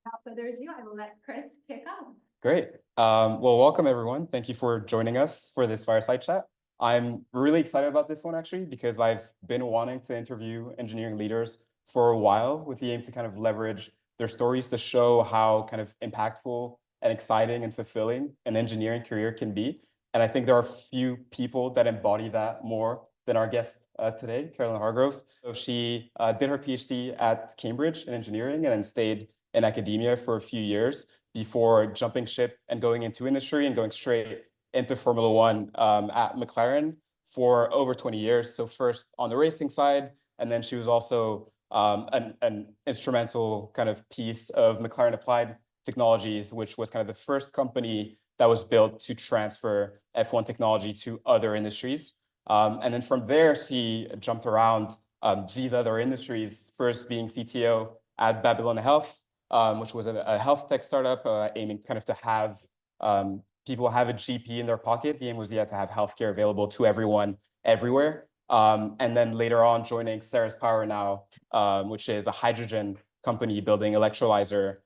Without further ado, I will let Chris kick off. Great. Well, welcome everyone. Thank you for joining us for this fireside chat. I'm really excited about this one actually, because I've been wanting to interview engineering leaders for a while with the aim to kind of leverage their stories to show how kind of impactful and exciting and fulfilling an engineering career can be. And I think there are few people that embody that more than our guest today, Carolyn Hargrove. So she did her PhD at Cambridge in engineering and then stayed in academia for a few years before jumping ship and going into industry and going straight into Formula One at McLaren for over 20 years. So first on the racing side, and then she was also an instrumental kind of piece of McLaren Applied Technologies, which was kind of the first company that was built to transfer F1 technology to other industries. And then from there, she jumped around these other industries, first being CTO at Babylon Health, which was a health tech startup aiming kind of to have people have a GP in their pocket. The aim was to have healthcare available to everyone, everywhere. And then later on joining Ceres Power now, which is a hydrogen company building electrolyzer,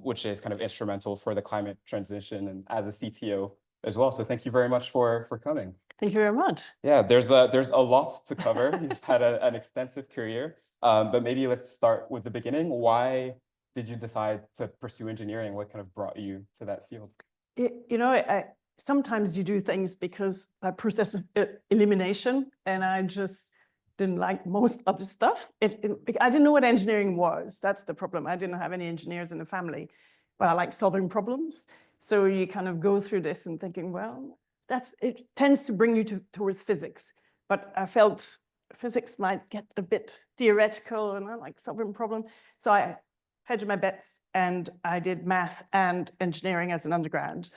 which is kind of instrumental for the climate transition and as a CTO as well. So thank you very much for coming. Thank you very much. Yeah, there's a lot to cover. You've had an extensive career, but maybe let's start with the beginning. Why did you decide to pursue engineering? What kind of brought you to that field? You know, sometimes you do things because a process of elimination, and I just didn't like most other stuff. I didn't know what engineering was. That's the problem. I didn't have any engineers in the family, but I like solving problems. So you kind of go through this and thinking, well, it tends to bring you towards physics. But I felt physics might get a bit theoretical, and I like solving problems. So I hedged my bets, and I did math and engineering as an undergrad,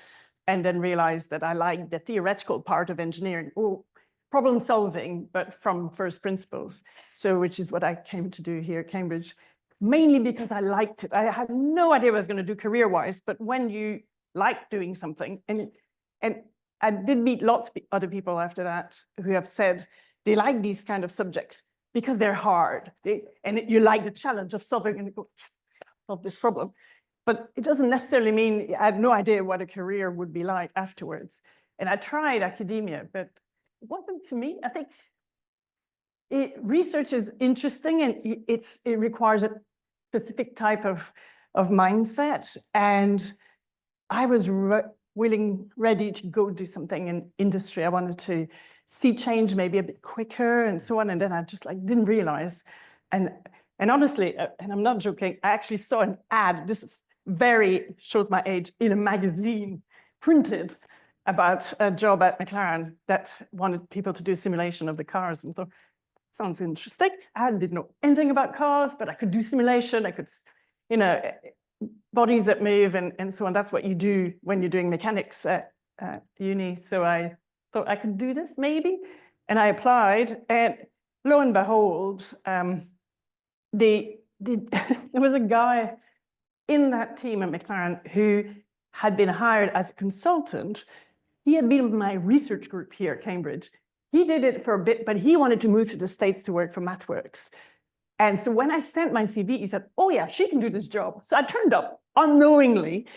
and then realized that I liked the theoretical part of engineering, or problem solving, but from first principles. So, which is what I came to do here at Cambridge, mainly because I liked it. I had no idea what I was going to do career-wise, but when you like doing something, and I did meet lots of other people after that who have said they like these kind of subjects because they're hard, and you like the challenge of solving this problem. But it doesn't necessarily mean I had no idea what a career would be like afterwards. And I tried academia, but it wasn't for me. I think research is interesting, and it requires a specific type of mindset. And I was ready to go do something in industry. I wanted to see change maybe a bit quicker and so on. And then I just didn't realize. And honestly, and I'm not joking, I actually saw an ad. This is shows my age, in a magazine printed about a job at McLaren that wanted people to do simulation of the cars. And thought, sounds interesting. I didn't know anything about cars, but I could do simulation. I could, bodies that move and so on. That's what you do when you're doing mechanics at uni. So I thought I could do this maybe. And I applied, and lo and behold, there was a guy in that team at McLaren who had been hired as a consultant. He had been in my research group here at Cambridge. He did it for a bit, but he wanted to move to the States to work for MathWorks. And so when I sent my CV, he said, oh yeah, she can do this job. So I turned up unknowingly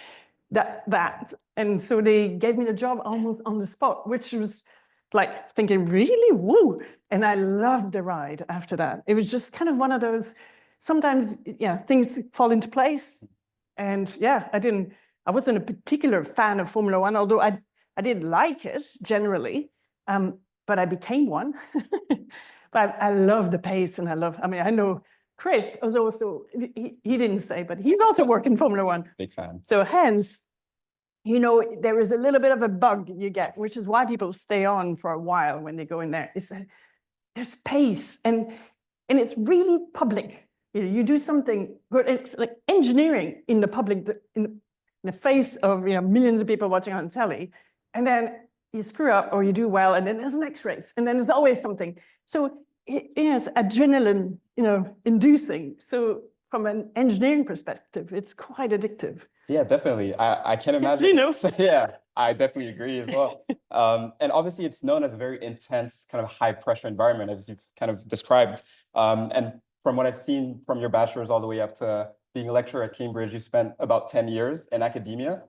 that. And so they gave me the job almost on the spot, which was like thinking, really? Woo. And I loved the ride after that. It was just kind of one of those, sometimes, things fall into place. And yeah, I wasn't a particular fan of Formula One, although I did like it generally, but I became one. But I love the pace, and I know Chris was also, he didn't say, but he's also working Formula One. Big fan. So hence, there is a little bit of a bug you get, which is why people stay on for a while when they go in there. Is that there's pace, and it's really public. You do something good, it's like engineering in the public, in the face of millions of people watching on telly, and then you screw up or you do well, and then there's the next race, and then there's always something. So it's adrenaline, inducing. So from an engineering perspective, it's quite addictive. Yeah, definitely. I can imagine. Yeah, I definitely agree as well. And obviously, it's known as a very intense kind of high pressure environment, as you've kind of described. And from what I've seen from your bachelor's all the way up to being a lecturer at Cambridge, you spent about 10 years in academia.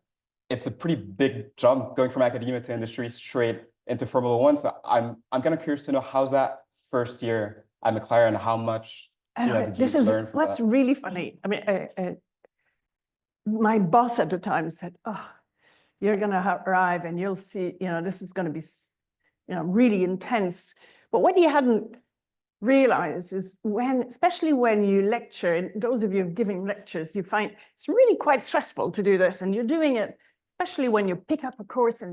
It's a pretty big jump going from academia to industry straight into Formula One. So I'm kind of curious to know, how's that first year at McLaren? How much did you learn from what's that? really funny. I mean, my boss at the time said, "Oh, you're going to arrive and you'll see, this is going to be, really intense." But what he hadn't realized is especially when you lecture, and those of you giving lectures, you find it's really quite stressful to do this, and you're doing it, especially when you pick up a course and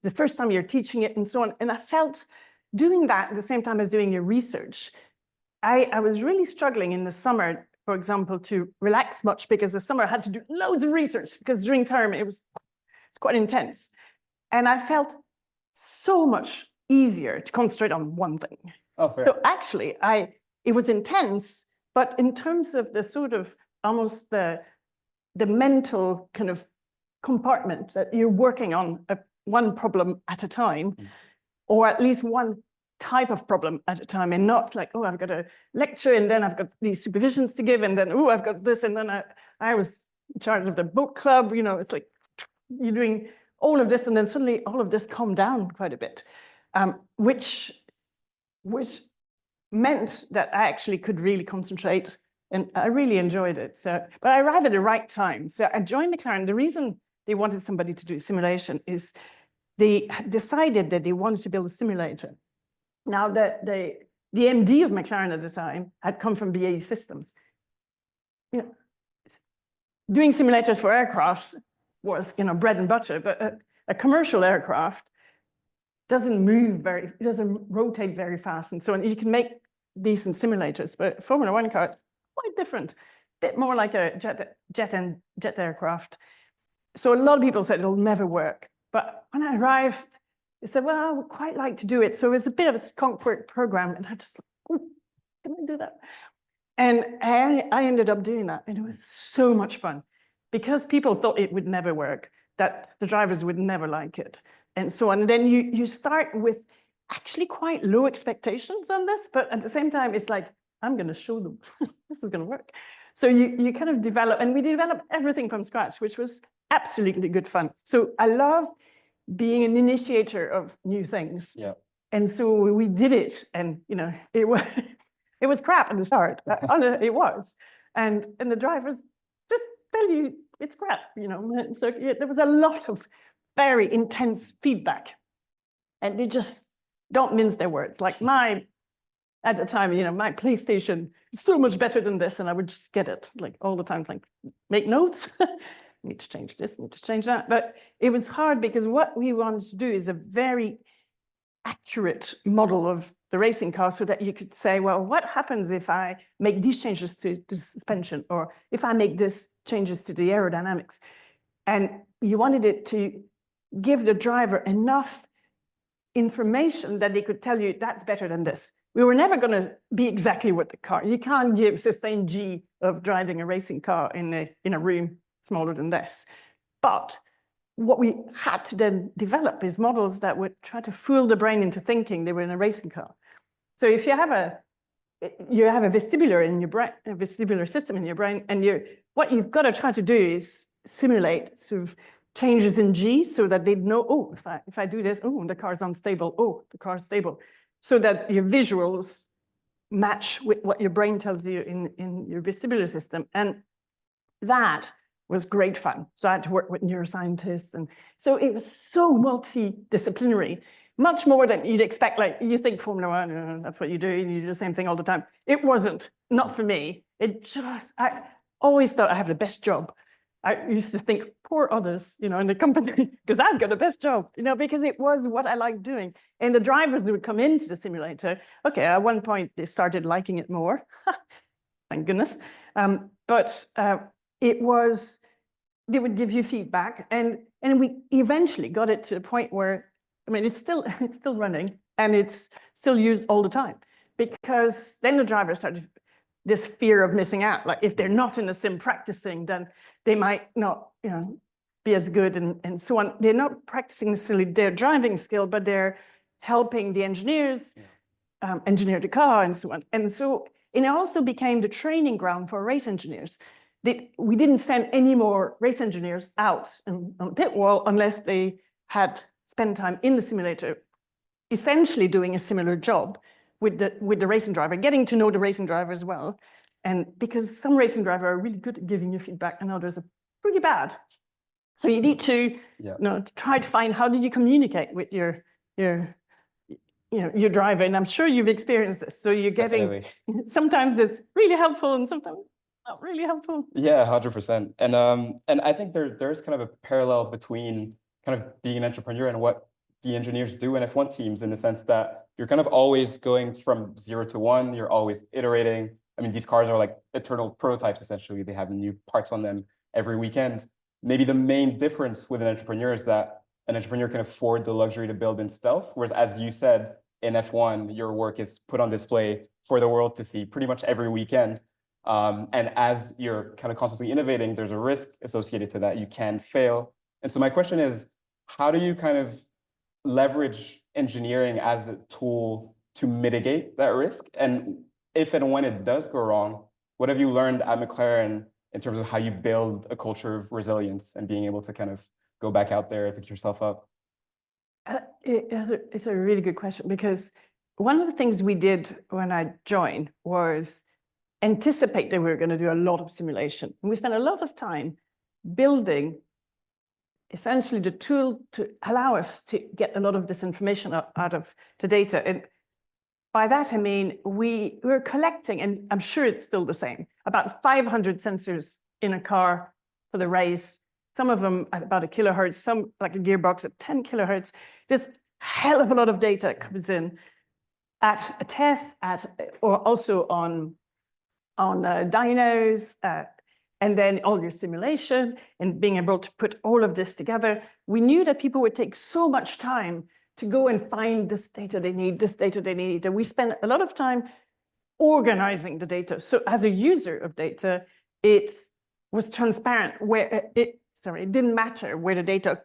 the first time you're teaching it and so on. And I felt doing that at the same time as doing your research, I was really struggling in the summer, for example, to relax much, because the summer I had to do loads of research, because during term it's quite intense. And I felt so much easier to concentrate on one thing. Oh, fair. So actually, it was intense, but in terms of the sort of almost the mental kind of compartment that you're working on one problem at a time, or at least one type of problem at a time, and not like, oh, I've got a lecture and then I've got these supervisions to give, and then, oh, I've got this, and then I was in charge of the book club, it's like you're doing all of this, and then suddenly all of this calmed down quite a bit, which meant that I actually could really concentrate, and I really enjoyed it. So, but I arrived at the right time. So I joined McLaren. The reason they wanted somebody to do simulation is they decided that they wanted to build a simulator. Now, the MD of McLaren at the time had come from BAE Systems. Doing simulators for aircraft was, bread and butter, but a commercial aircraft doesn't rotate very fast, and so on. You can make decent simulators, but Formula One car, it's quite different, a bit more like a jet aircraft. So a lot of people said it'll never work. But when I arrived, they said, well, I would quite like to do it. So it was a bit of a skunk work program, and I just, can I do that? And I ended up doing that, and it was so much fun, because people thought it would never work, that the drivers would never like it, and so on. And then you start with actually quite low expectations on this, but at the same time, it's like, I'm going to show them this is going to work. So you kind of develop, and we developed everything from scratch, which was absolutely good fun. So I love being an initiator of new things. Yeah. And so we did it, and it was crap at the start. It was, and the drivers just tell you it's crap. So there was a lot of very intense feedback, and they just don't mince their words. Like at the time, my PlayStation is so much better than this, and I would just get it like all the time, like make notes. Need to change this, need to change that. But it was hard, because what we wanted to do is a very accurate model of the racing car, so that you could say, well, what happens if I make these changes to the suspension, or if I make these changes to the aerodynamics? And you wanted it to give the driver enough information that they could tell you that's better than this. We were never going to be exactly what the car. You can't give sustained G of driving a racing car in a room smaller than this. But what we had to then develop is models that would try to fool the brain into thinking they were in a racing car. So if you have a vestibular in your brain, a vestibular system in your brain, and what you've got to try to do is simulate sort of changes in G, so that they'd know, oh, if I do this, oh, the car's unstable, oh, the car's stable, so that your visuals match with what your brain tells you in your vestibular system. And that was great fun. So I had to work with neuroscientists, and so it was so multidisciplinary, much more than you'd expect. Like, you think Formula One, that's what you do, and you do the same thing all the time. It wasn't, not for me. I always thought I have the best job. I used to think, poor others, in the company, because I've got the best job, because it was what I liked doing. And the drivers would come into the simulator. Okay, at one point, they started liking it more. Thank goodness. But it was, they would give you feedback. And we eventually got it to the point where, it's still running, and it's still used all the time. Because then the driver started this fear of missing out. Like, if they're not in the sim practicing, then they might not, be as good, and so on. They're not practicing necessarily their driving skill, but they're helping the engineers engineer the car and so on. And so it also became the training ground for race engineers, we didn't send any more race engineers out on the pit wall unless they had spent time in the simulator, essentially doing a similar job with the racing driver, getting to know the racing driver as well. And because some racing drivers are really good at giving you feedback and others are pretty bad. So you need to, try to find how did you communicate with your driver. And I'm sure you've experienced this. So you're getting, sometimes it's really helpful and sometimes not really helpful. Yeah, 100%. And I think there's kind of a parallel between kind of being an entrepreneur and what the engineers do in F1 teams, in the sense that you're kind of always going from 0 to 1. You're always iterating. I mean, these cars are like eternal prototypes, essentially. They have new parts on them every weekend. Maybe the main difference with an entrepreneur is that an entrepreneur can afford the luxury to build in stealth, whereas, as you said, in F1, your work is put on display for the world to see pretty much every weekend. And as you're kind of constantly innovating, there's a risk associated to that. You can fail. And so my question is, how do you kind of leverage engineering as a tool to mitigate that risk? And if and when it does go wrong, what have you learned at McLaren in terms of how you build a culture of resilience and being able to kind of go back out there and pick yourself up? It's a really good question, because one of the things we did when I joined was anticipate that we were going to do a lot of simulation. And we spent a lot of time building essentially the tool to allow us to get a lot of this information out of the data. And by that, I mean, we were collecting, and I'm sure it's still the same, about 500 sensors in a car for the race, some of them at about 1 kilohertz, some like a gearbox at 10 kilohertz. There's a hell of a lot of data comes in at a test, or also on dynos, and then all your simulation and being able to put all of this together. We knew that people would take so much time to go and find this data they need, this data they need. And we spent a lot of time organizing the data. So as a user of data, it was transparent where it didn't matter where the data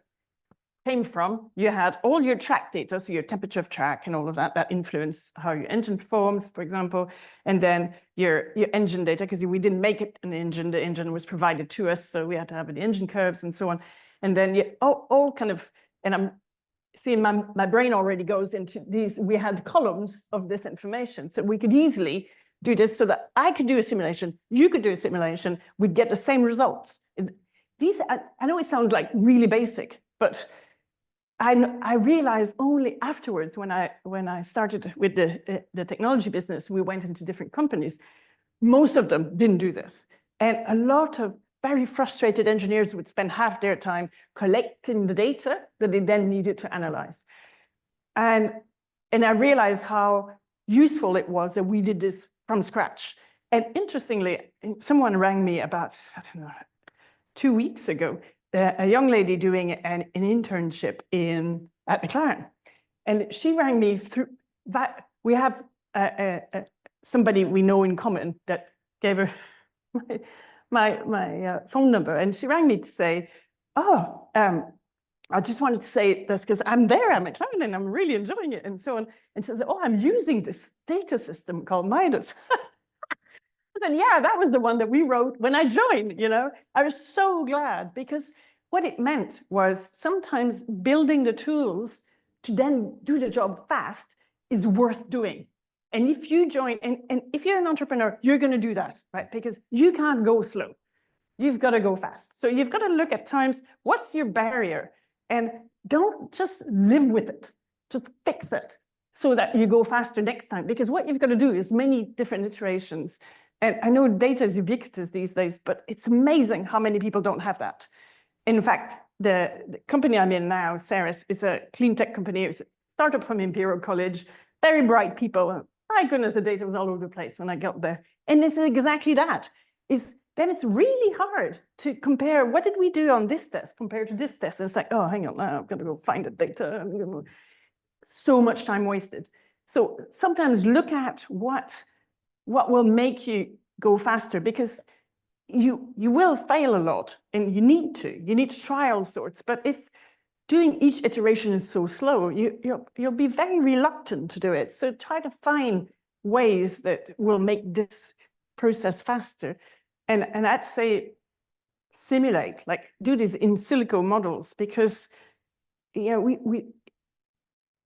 came from. You had all your track data, so your temperature of track and all of that influence how your engine performs, for example, and then your engine data, because we didn't make it an engine, the engine was provided to us, so we had to have the engine curves and so on. And then you all kind of, and I'm seeing my brain already goes into these, we had columns of this information, so we could easily do this so that I could do a simulation, you could do a simulation, we'd get the same results. These, I know it sounds like really basic, but I realized only afterwards when I started with the technology business, we went into different companies, most of them didn't do this. And a lot of very frustrated engineers would spend half their time collecting the data that they then needed to analyze. And I realized how useful it was that we did this from scratch. And interestingly, someone rang me about, I don't know, 2 weeks ago, a young lady doing an internship at McLaren. And she rang me through that. We have somebody we know in common that gave her my phone number. And she rang me to say, I just wanted to say this because I'm there at McLaren and I'm really enjoying it and so on. And she said, I'm using this data system called Midas. I said, yeah, that was the one that we wrote when I joined, I was so glad, because what it meant was sometimes building the tools to then do the job fast is worth doing. And if you join, and if you're an entrepreneur, you're going to do that, right? Because you can't go slow. You've got to go fast. So you've got to look at times, what's your barrier? And don't just live with it. Just fix it so that you go faster next time. Because what you've got to do is many different iterations. And I know data is ubiquitous these days, but it's amazing how many people don't have that. In fact, the company I'm in now, Ceres, is a clean tech company. It's a startup from Imperial College, very bright people. My goodness, the data was all over the place when I got there. And it's exactly that. Then it's really hard to compare what did we do on this test compared to this test. And it's like, oh, hang on, now I'm going to go find the data. So much time wasted. So sometimes look at what will make you go faster, because you will fail a lot and you need to try all sorts. But if doing each iteration is so slow, you'll be very reluctant to do it. So try to find ways that will make this process faster. And I'd say simulate, like do these in silico models, because we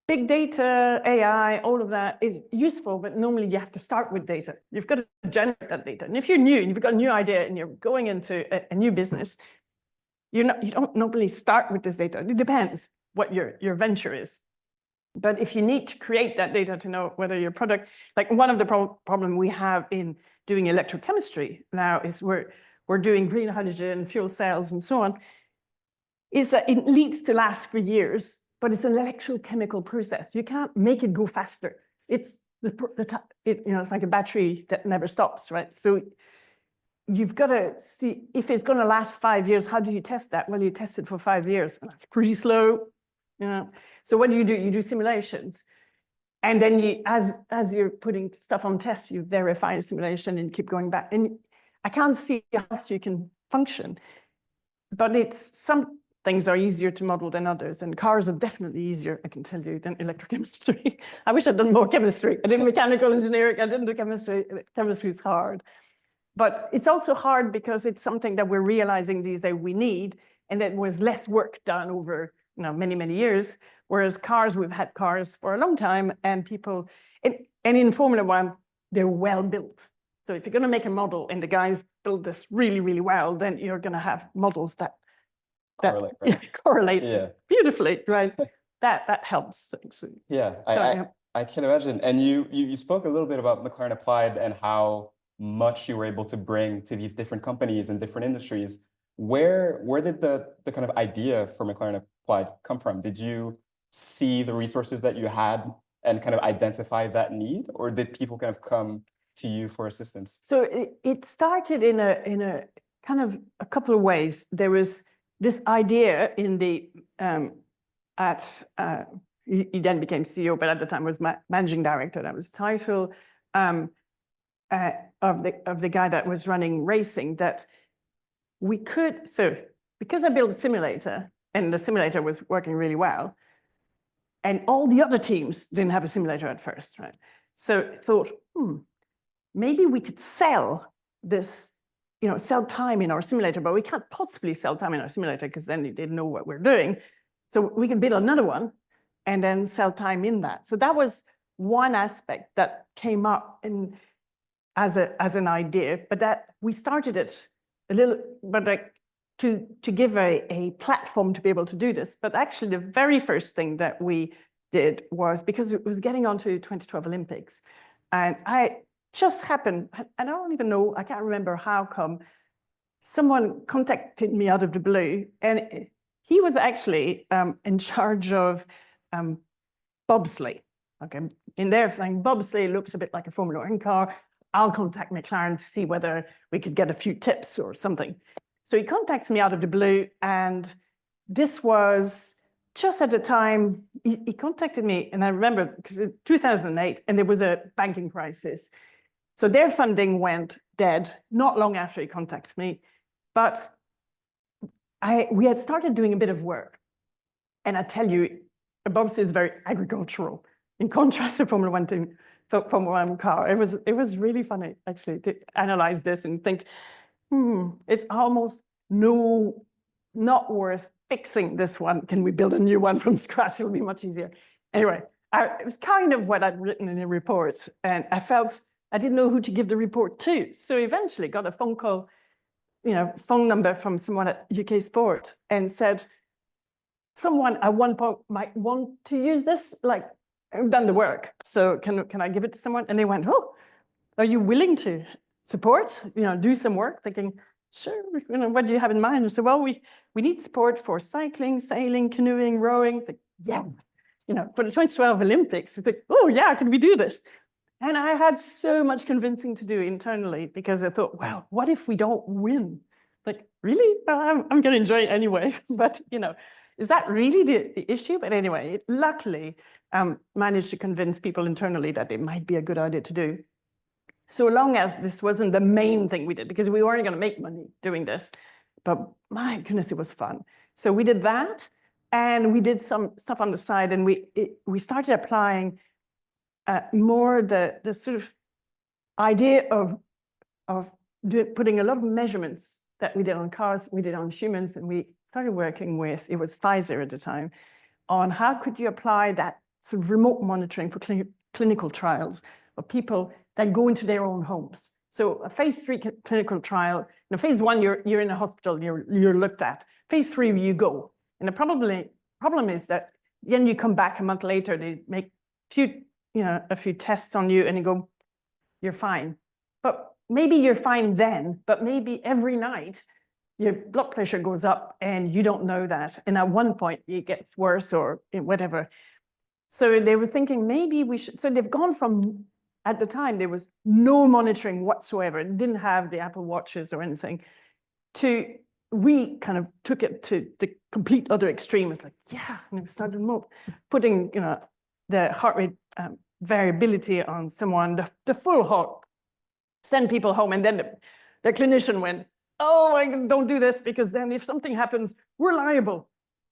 big data, AI, all of that is useful, but normally you have to start with data. You've got to generate that data. And if you're new and you've got a new idea and you're going into a new business, you don't normally start with this data. It depends what your venture is. But if you need to create that data to know whether your product, like one of the problem we have in doing electrochemistry now is we're doing green hydrogen, fuel cells, and so on, is that it needs to last for years, but it's an electrochemical process. You can't make it go faster. It's it's like a battery that never stops, right? So you've got to see if it's going to last 5 years. How do you test that? Well, you test it for 5 years, and that's pretty slow. So what do? You do simulations, and then as you're putting stuff on test, you verify the simulation and keep going back. And I can't see how else you can function, but it's some things are easier to model than others, and cars are definitely easier, I can tell you, than electrochemistry. I wish I'd done more chemistry. I did mechanical engineering. I didn't do chemistry. Chemistry is hard, but it's also hard because it's something that we're realizing these days we need, and that was less work done over many years. Whereas cars, we've had cars for a long time, and people, and in Formula One, they're well built. So if you're going to make a model and the guys build this really, really well, then you're going to have models that Correlate, right? correlate beautifully, right? that helps actually. Yeah, So, I can imagine. And you spoke a little bit about McLaren Applied and how much you were able to bring to these different companies and different industries. Where did the kind of idea for McLaren Applied come from? Did you see the resources that you had and kind of identify that need, or did people kind of come to you for assistance? So it started in a kind of a couple of ways. There was this idea in the he then became CEO, but at the time was managing director. That was the title of the guy that was running racing. That we could, so because I built a simulator and the simulator was working really well, and all the other teams didn't have a simulator at first, right? So I thought, maybe we could sell this, sell time in our simulator, but we can't possibly sell time in our simulator because then they didn't know what we're doing. So we can build another one and then sell time in that. So that was one aspect that came up as an idea, but that we started it a little, but like to give a platform to be able to do this. But actually the very first thing that we did was, because it was getting onto 2012 Olympics, and I just happened, I don't even know, I can't remember how come, someone contacted me out of the blue, and he was actually in charge of bobsleigh. Okay, in their thing, bobsleigh looks a bit like a Formula One car. I'll contact McLaren to see whether we could get a few tips or something. So he contacts me out of the blue, and this was just at the time he contacted me, and I remember because in 2008, and there was a banking crisis. So their funding went dead not long after he contacted me, but we had started doing a bit of work. And I tell you, bobsleigh is very agricultural in contrast to Formula One car. It was really funny actually to analyze this and think, it's almost not worth fixing this one. Can we build a new one from scratch? It'll be much easier. Anyway, it was kind of what I'd written in the report, and I felt I didn't know who to give the report to. So eventually got a phone call, phone number from someone at UK Sport, and said, someone at one point might want to use this, like, I've done the work, so can I give it to someone? And they went, oh, are you willing to support, do some work? Thinking, sure, what do you have in mind? And so, well, we need support for cycling, sailing, canoeing, rowing. It's like, yeah, for the 2012 Olympics, it's like, oh yeah, can we do this? And I had so much convincing to do internally, because I thought, well, what if we don't win? Like, really? I'm going to enjoy it anyway. But, is that really the issue? But anyway, luckily managed to convince people internally that it might be a good idea to do. So long as this wasn't the main thing we did, because we weren't going to make money doing this. But my goodness, it was fun. So we did that, and we did some stuff on the side, and we started applying more the sort of idea of putting a lot of measurements that we did on cars, we did on humans, and we started working with, it was Pfizer at the time, on how could you apply that sort of remote monitoring for clinical trials of people that go into their own homes. So a phase 3 clinical trial, in phase 1, you're in a hospital, you're looked at. Phase 3, you go. And the problem is that then you come back a month later, they make a few tests on you and you go, you're fine. But maybe you're fine then, but maybe every night your blood pressure goes up and you don't know that. And at one point it gets worse or whatever. So they were thinking maybe we should, so they've gone from, at the time, there was no monitoring whatsoever. It didn't have the Apple Watches or anything. We kind of took it to the complete other extreme. It's like, yeah, and we started putting, the heart rate variability on someone, the full heart, send people home. And then the clinician went, oh, don't do this, because then if something happens, we're liable.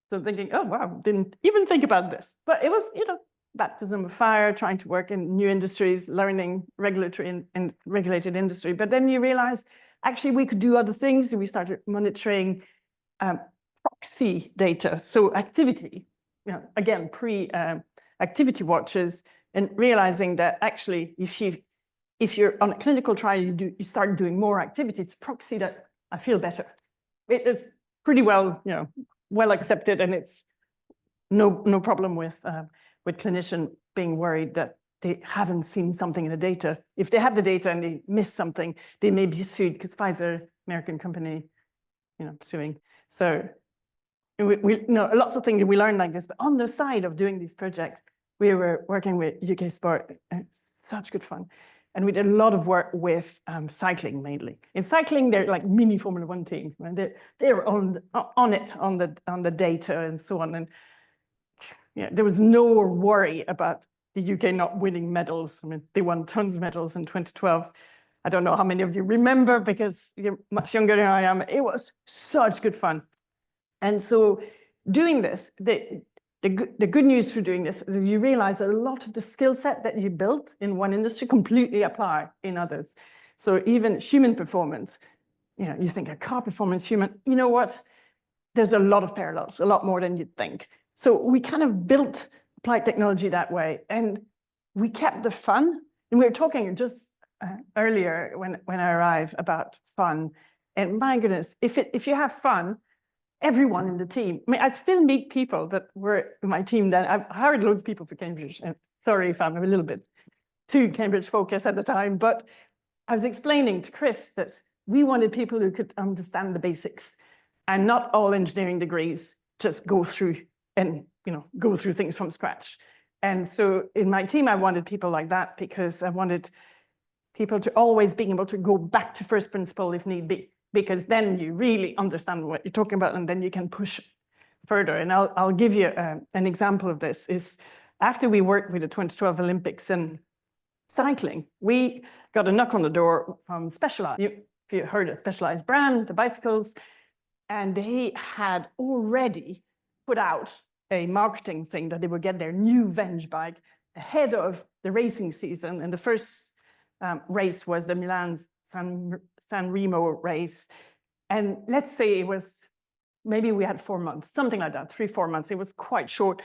So I'm thinking, oh, wow, didn't even think about this. But it was, baptism of fire, trying to work in new industries, learning regulatory and regulated industry. But then you realize, actually, we could do other things. And we started monitoring proxy data. So activity, again, pre-activity watches, and realizing that actually, if you're on a clinical trial, you start doing more activity, it's proxy that I feel better. It's pretty well, well accepted, and it's no problem with clinician being worried that they haven't seen something in the data. If they have the data and they miss something, they may be sued, because Pfizer, American company, suing. So we lots of things we learned like this. But on the side of doing these projects, we were working with UK Sport. Such good fun. And we did a lot of work with cycling mainly. In cycling, they're like mini Formula 1 team. And they're on the data and so on. And there was no worry about the UK not winning medals. I mean, they won tons of medals in 2012. I don't know how many of you remember, because you're much younger than I am. It was such good fun. And so doing this, the good news for doing this, you realize that a lot of the skill set that you built in one industry completely apply in others. So even human performance, you think a car performance, human, you know what? There's a lot of parallels, a lot more than you'd think. So we kind of built applied technology that way, and we kept the fun. And we were talking just earlier when I arrived about fun. And my goodness, if you have fun, everyone in the team. I mean, I still meet people that were in my team that I've hired loads of people for Cambridge. And sorry if I'm a little bit too Cambridge focused at the time, but I was explaining to Chris that we wanted people who could understand the basics, and not all engineering degrees just go through and go through things from scratch. And so in my team, I wanted people like that, because I wanted people to always be able to go back to first principle if need be, because then you really understand what you're talking about, and then you can push further. And I'll give you an example of this. Is after we worked with the 2012 Olympics and cycling, we got a knock on the door from Specialized. If you heard of Specialized brand, the bicycles, and they had already put out a marketing thing that they would get their new Venge bike ahead of the racing season. And the first race was the Milan San Remo race. And let's say it was, maybe we had 4 months, something like that, 3-4 months. It was quite short.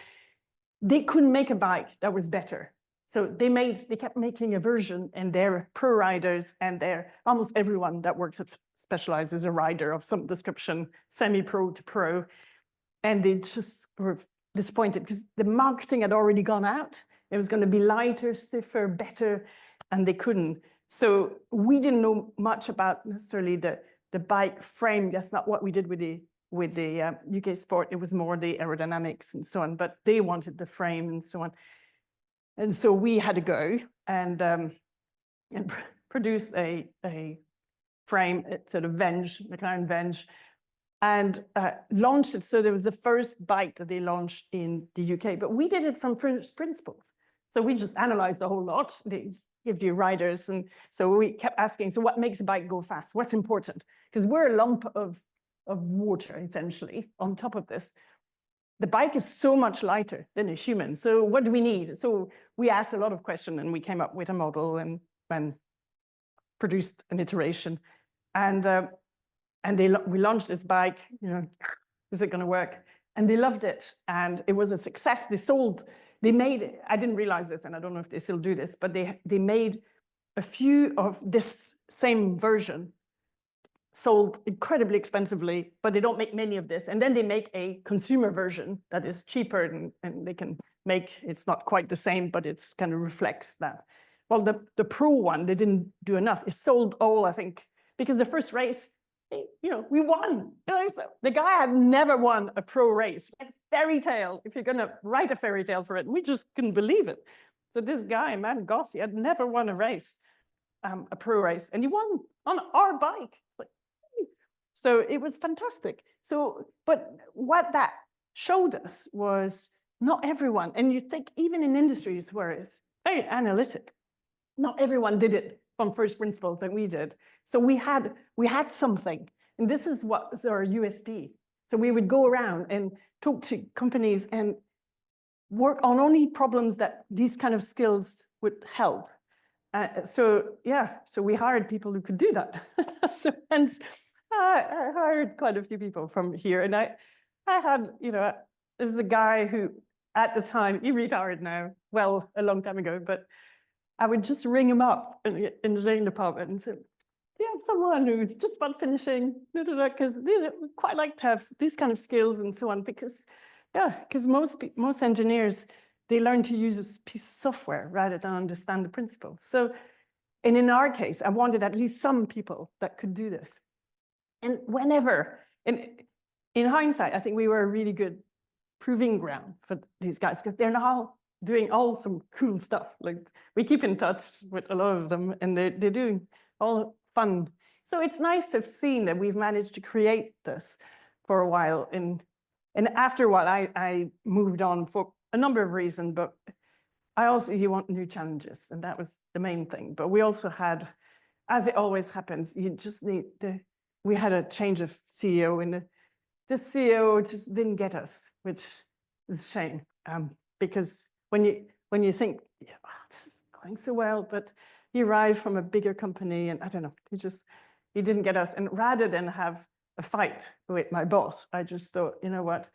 They couldn't make a bike that was better. So they kept making a version, and their pro riders and almost everyone that works at Specialized is a rider of some description, semi-pro to pro. And they just were disappointed, because the marketing had already gone out. It was going to be lighter, stiffer, better, and they couldn't. So we didn't know much about necessarily the bike frame. That's not what we did with the UK Sport. It was more the aerodynamics and so on, but they wanted the frame and so on. And so we had to go and produce a frame, sort of Venge, McLaren Venge, and launched it. So there was the first bike that they launched in the UK, but we did it from first principles. So we just analyzed the whole lot. They give you riders. And so we kept asking, so what makes a bike go fast? What's important? Because we're a lump of water, essentially, on top of this. The bike is so much lighter than a human. So what do we need? So we asked a lot of questions, and we came up with a model and produced an iteration. And we launched this bike, is it going to work? And they loved it. And it was a success. They made, I didn't realize this, and I don't know if they still do this, but they made a few of this same version, sold incredibly expensively, but they don't make many of this. And then they make a consumer version that is cheaper and they can make, it's not quite the same, but it's kind of reflects that. Well, the Pro one, they didn't do enough. It sold all, I think, because the first race, we won. So the guy had never won a pro race. Like fairy tale, if you're going to write a fairy tale for it, we just couldn't believe it. So this guy, man, Goss, he had never won a race, a pro race, and he won on our bike. So it was fantastic. So, but what that showed us was not everyone, and you think even in industries where it's very analytic, not everyone did it from first principles that we did. So we had something, and this is what was our USP. So we would go around and talk to companies and work on only problems that these kind of skills would help. So we hired people who could do that. So hence, I hired quite a few people from here, and I had, there was a guy who, at the time, he retired now, well, a long time ago, but I would just ring him up in the engineering department and say, do you have someone who's just about finishing? Because they quite like to have these kind of skills and so on, because most engineers, they learn to use a piece of software rather than understand the principles. So, and in our case, I wanted at least some people that could do this. And in hindsight, I think we were a really good proving ground for these guys, because they're now doing all some cool stuff. Like, we keep in touch with a lot of them, and they're doing all fun. So it's nice to have seen that we've managed to create this for a while. And after a while, I moved on for a number of reasons, but you want new challenges, and that was the main thing. But we also had, as it always happens, you just need we had a change of CEO, and the CEO just didn't get us, which is a shame, because when you think, this is going so well, but he arrived from a bigger company, and I don't know, he didn't get us. And rather than have a fight with my boss, I just thought, you know what,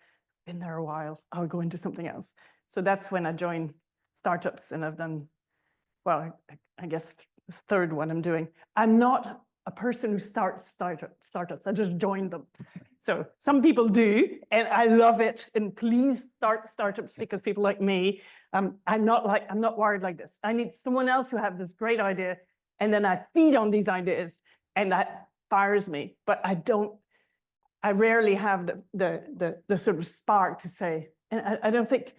been there a while, I'll go into something else. So that's when I joined startups, and I've done, well, I guess the third one I'm doing. I'm not a person who starts startups. I just joined them. So some people do, and I love it. And please start startups, because people like me, I'm not wired like this. I need someone else who have this great idea, and then I feed on these ideas, and that fires me. But I rarely have the sort of spark to say, and I don't think,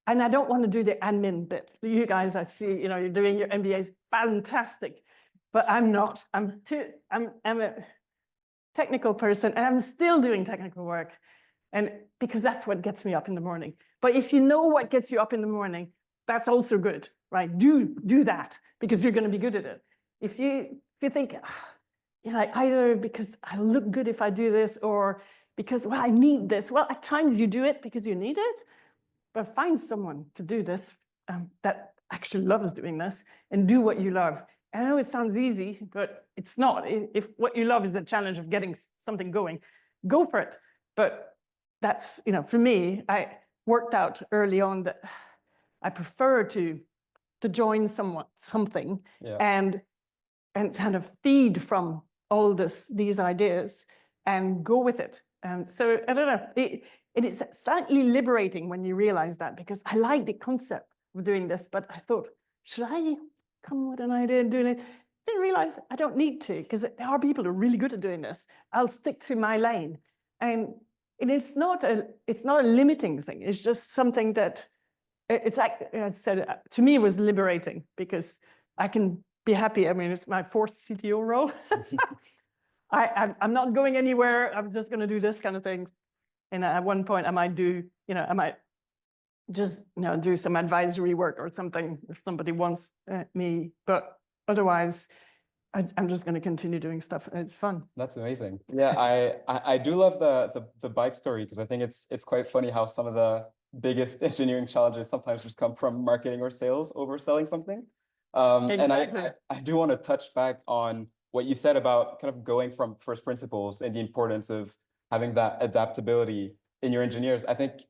and I don't want to do the admin bit. You guys, I see, you're doing your MBAs, fantastic. But I'm not. I'm a technical person, and I'm still doing technical work, and because that's what gets me up in the morning. But if you know what gets you up in the morning, that's also good, right? Do that, because you're going to be good at it. If you think, either because I look good if I do this, or because, well, I need this. Well, at times you do it because you need it, but find someone to do this that actually loves doing this, and do what you love. I know it sounds easy, but it's not. If what you love is the challenge of getting something going, go for it. But that's, for me, I worked out early on that I prefer to join something and kind of feed from all these ideas and go with it. So I don't know, it is slightly liberating when you realize that, because I like the concept of doing this, but I thought, should I come with an idea and doing it? Didn't realize I don't need to, because there are people who are really good at doing this. I'll stick to my lane, and it's not a limiting thing. It's just something that it's like I said, to me it was liberating, because I can be happy. I mean, it's my fourth CTO role. I'm not going anywhere. I'm just going to do this kind of thing. And at one point, I might just do some advisory work or something if somebody wants me, but otherwise I'm just going to continue doing stuff. It's fun. That's amazing. Yeah, I do love the bike story, because I think it's quite funny how some of the biggest engineering challenges sometimes just come from marketing or sales overselling something. Exactly. And I do want to touch back on what you said about kind of going from first principles and the importance of having that adaptability in your engineers. I think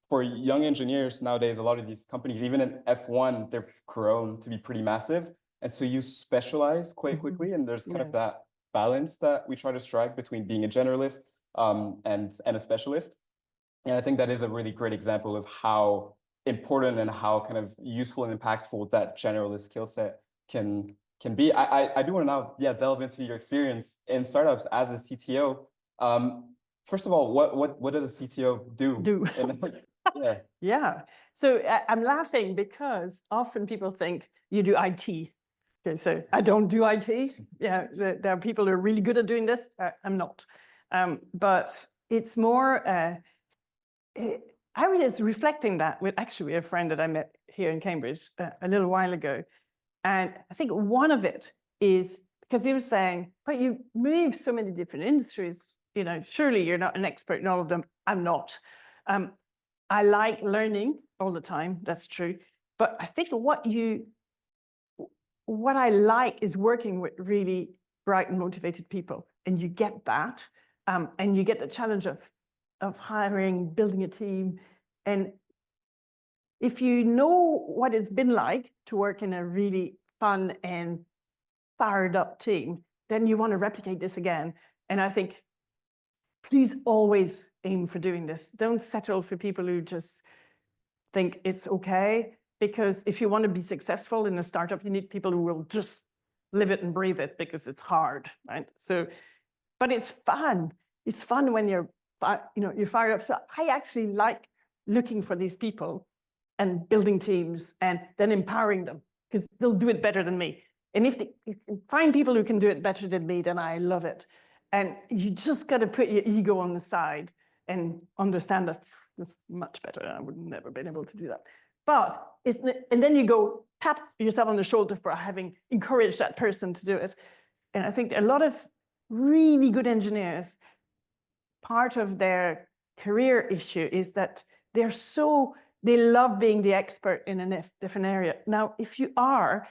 for young engineers nowadays, a lot of these companies, even in F1, they've grown to be pretty massive. And so you specialize quite quickly, and there's kind of that balance that we try to strike between being a generalist and a specialist. And I think that is a really great example of how important and how kind of useful and impactful that generalist skill set can be. I do want to now delve into your experience in startups as a CTO. First of all, what does a CTO do? Yeah. So I'm laughing because often people think you do IT. Okay, so I don't do IT. Yeah, there are people who are really good at doing this. I'm not. But it's more, I was reflecting that with actually a friend that I met here in Cambridge a little while ago. And I think one of it is because he was saying, but you move so many different industries, you know, surely you're not an expert in all of them. I'm not. I like learning all the time. That's true. But I think what I like is working with really bright and motivated people. And you get that. And you get the challenge of hiring, building a team. And if you know what it's been like to work in a really fun and fired up team, then you want to replicate this again. And I think, please always aim for doing this. Don't settle for people who just think it's okay. Because if you want to be successful in a startup, you need people who will just live it and breathe it because it's hard, right? So, but it's fun. It's fun when you're fired up. So I actually like looking for these people and building teams and then empowering them because they'll do it better than me. And if you can find people who can do it better than me, then I love it. And you just got to put your ego on the side and understand that it's much better. I would never been able to do that. But and then you go tap yourself on the shoulder for having encouraged that person to do it. And I think a lot of really good engineers, part of their career issue is that they love being the expert in a different area. Now, if you are,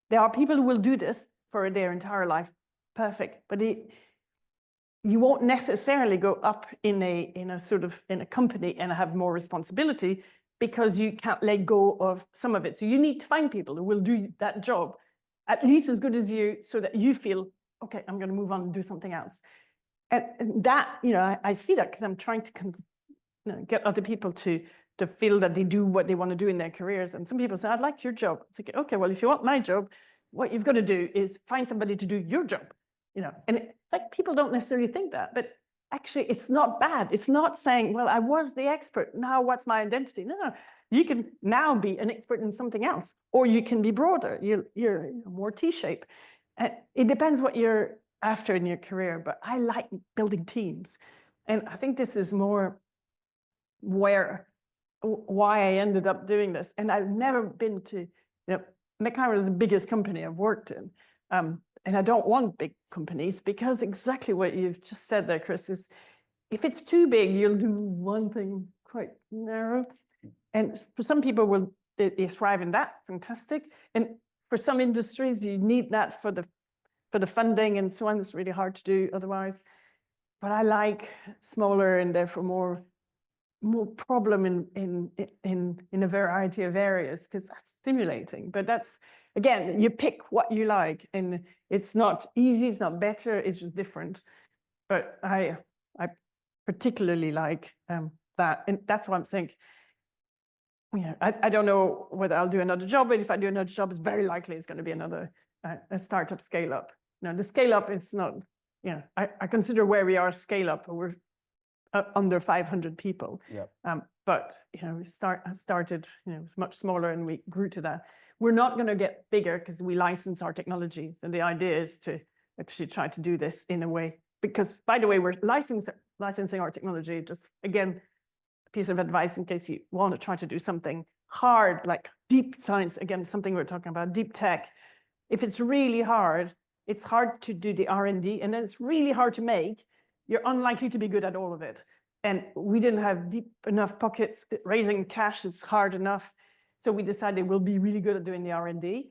there are people who will do this for their entire life, perfect. But you won't necessarily go up in a company and have more responsibility because you can't let go of some of it. So you need to find people who will do that job at least as good as you, so that you feel, okay, I'm going to move on and do something else. And that, I see that because I'm trying to get other people to feel that they do what they want to do in their careers. And some people say, I'd like your job. It's like, okay, well, if you want my job, what you've got to do is find somebody to do your job. And it's like people don't necessarily think that, but actually it's not bad. It's not saying, well, I was the expert. Now what's my identity? No, you can now be an expert in something else, or you can be broader. You're more T-shaped. And it depends what you're after in your career, but I like building teams. And I think this is more why I ended up doing this. And I've never been to, McLaren is the biggest company I've worked in. And I don't want big companies because exactly what you've just said there, Chris, is if it's too big, you'll do one thing quite narrow. And for some people, they thrive in that, fantastic. And for some industries, you need that for the funding and so on. It's really hard to do otherwise. But I like smaller and therefore more problem in a variety of areas because that's stimulating. But that's, again, you pick what you like, and it's not easy, it's not better, it's just different. But I particularly like that, and that's why I'm saying, I don't know whether I'll do another job, but if I do another job, it's very likely it's going to be another a startup scale up. The scale up is not, I consider where we are scale up, we're under 500 people. Yeah. But we started, it was much smaller, and we grew to that. We're not going to get bigger because we license our technology. And the idea is to actually try to do this in a way, because, by the way, we're licensing our technology. Just, again, a piece of advice in case you want to try to do something hard, like deep science, again, something we're talking about, deep tech. If it's really hard, it's hard to do the R&D, and then it's really hard to make. You're unlikely to be good at all of it. And we didn't have deep enough pockets. Raising cash is hard enough. So we decided we'll be really good at doing the R&D.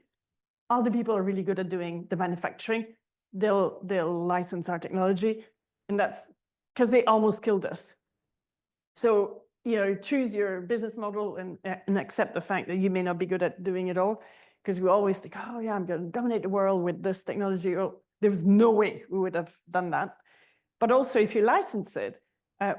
Other people are really good at doing the manufacturing. they'll license our technology, and that's because they almost killed us. So, choose your business model and accept the fact that you may not be good at doing it all, because we always think, oh yeah, I'm going to dominate the world with this technology. Oh, there was no way we would have done that. But also, if you license it,